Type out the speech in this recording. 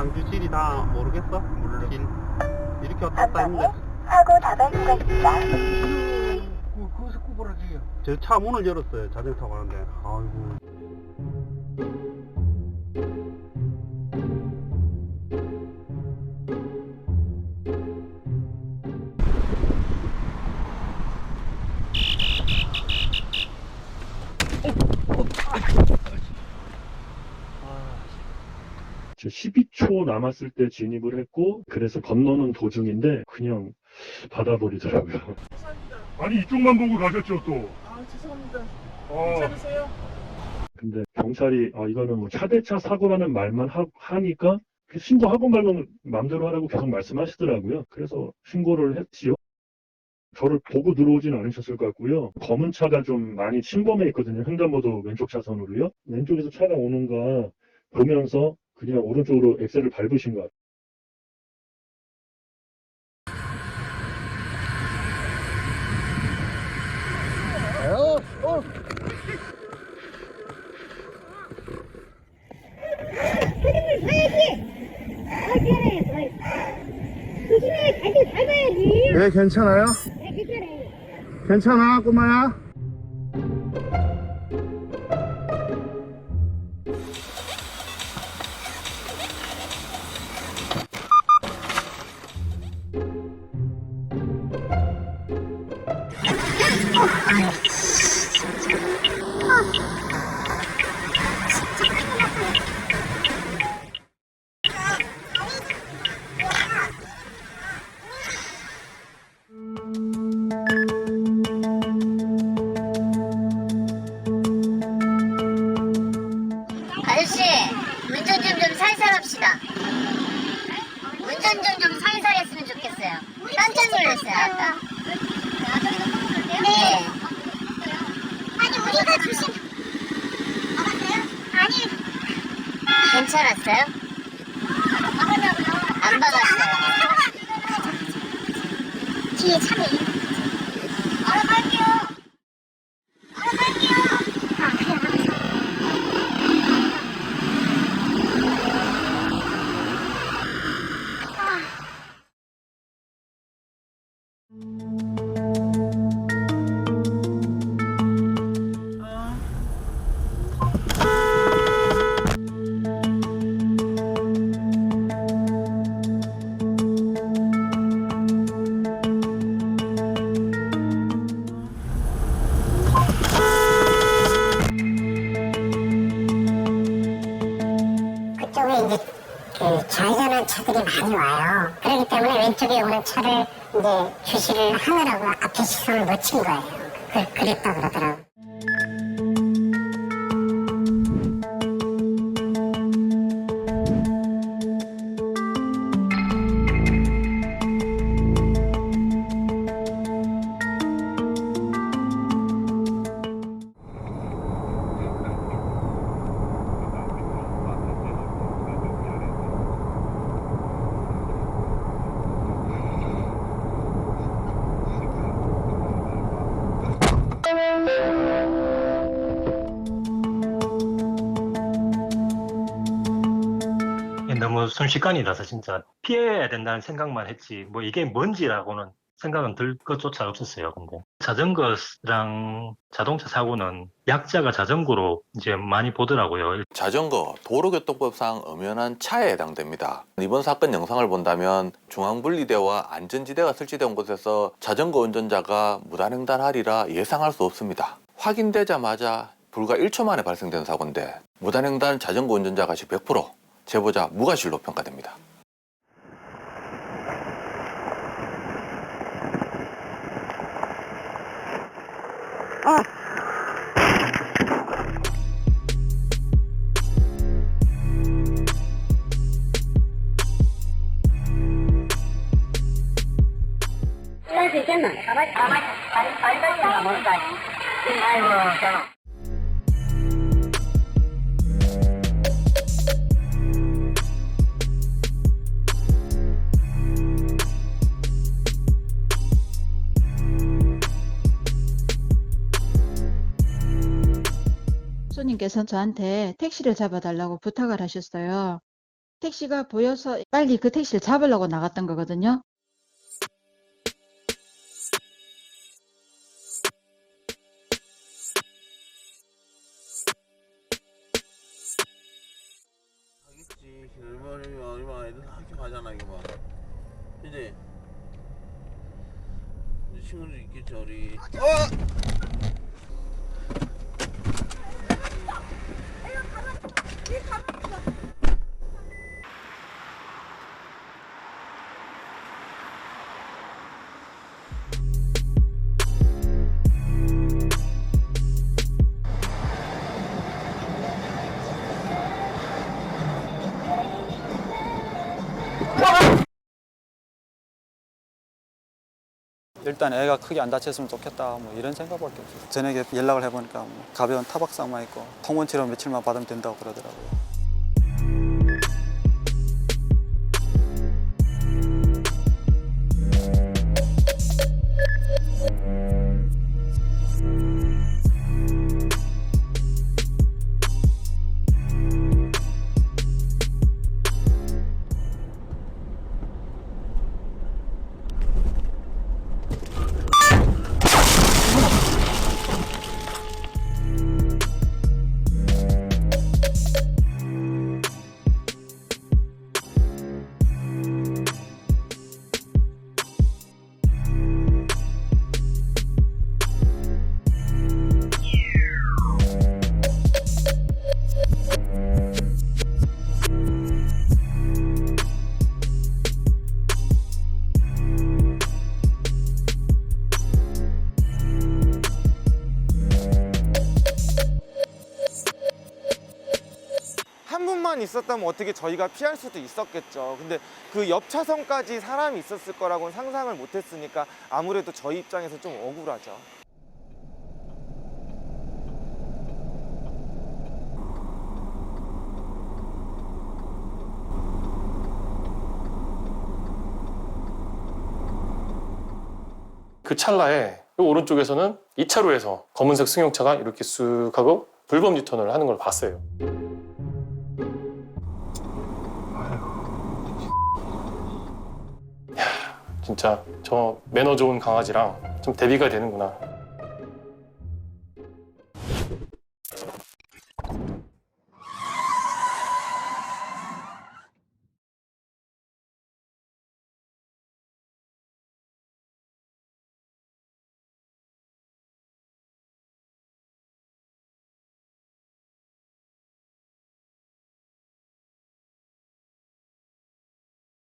상주실이 다 모르겠어? 물길 이렇게 왔다 갔다 했는데 사고 다발 구간입니다. 거기서 구부러지요. 저 차 문을 열었어요. 자전거 타고 가는데 아이고. 저 12초 남았을 때 진입을 했고, 그래서 건너는 도중인데 그냥 받아버리더라고요. 아니 이쪽만 보고 가셨죠 또. 아, 죄송합니다. 어, 괜찮으세요? 근데 경찰이 이거는 뭐 차대차 사고라는 말만 하니까 신고하고 말면 마음대로 하라고 계속 말씀하시더라고요. 그래서 신고를 했지요. 저를 보고 들어오진 않으셨을 것 같고요. 검은 차가 좀 많이 침범해 있거든요. 횡단보도 왼쪽 차선으로요. 왼쪽에서 차가 오는 거 보면서 그냥 오른쪽으로 엑셀을 밟으신 것 같아요. 조심해, 갈때 밟아야지. 네, 괜찮아요? 네, 괜찮아요. 괜찮아, 꼬마야? 아저씨, 운전 좀 살살 합시다. 운전 좀 살살 했으면 좋겠어요. 깜짝 놀랐어요, 아까. 네. 아니, 우리가 조심. 알았어요? 아니. 괜찮았어요? 안 박았어요. 뒤에 차가 있는. 알아갈게요. 알아갈게요. 아, 그냥 알았어. 그쪽에 이제 그 좌회전하는 차들이 많이 와요. 그렇기 때문에 왼쪽에 오는 차를 이제 주시를 하느라고 앞에 시선을 놓친 거예요. 그랬다 그러더라고요. 너무 순식간이라서 진짜 피해야 된다는 생각만 했지 뭐 이게 뭔지라고는 생각은 들 것조차 없었어요. 근데 자전거랑 자동차 사고는 약자가 자전거로 이제 많이 보더라고요. 자전거 도로교통법상 엄연한 차에 해당됩니다. 이번 사건 영상을 본다면 중앙분리대와 안전지대가 설치된 곳에서 자전거 운전자가 무단횡단하리라 예상할 수 없습니다. 확인되자마자 불과 1초 만에 발생된 사고인데 무단횡단 자전거 운전자 가시 100%, 제보자 무과실로 평가됩니다. 할수 있겠나? 가만히 다리가 뭘까? 아이고, 잠깐. 손님께서 저한테 택시를 잡아달라고 부탁을 하셨어요. 택시가 보여서 빨리 그 택시를 잡으려고 나갔던 거거든요. 하겠지. 얼마나 애들 학교 가잖아 이거 봐. 이제 친구들 있겠지 우리. 일단 애가 크게 안 다쳤으면 좋겠다 뭐 이런 생각밖에 없어요. 저녁에 연락을 해보니까 뭐 가벼운 타박상만 있고 통원 치료 며칠만 받으면 된다고 그러더라고요. 한 분만 있었다면 어떻게 저희가 피할 수도 있었겠죠. 근데 그 옆 차선까지 사람이 있었을 거라고는 상상을 못 했으니까 아무래도 저희 입장에서 좀 억울하죠. 그 찰나에 오른쪽에서는 2차로에서 검은색 승용차가 이렇게 쑥 하고 불법 유턴을 하는 걸 봤어요. 진짜 저 매너 좋은 강아지랑 좀 대비가 되는구나.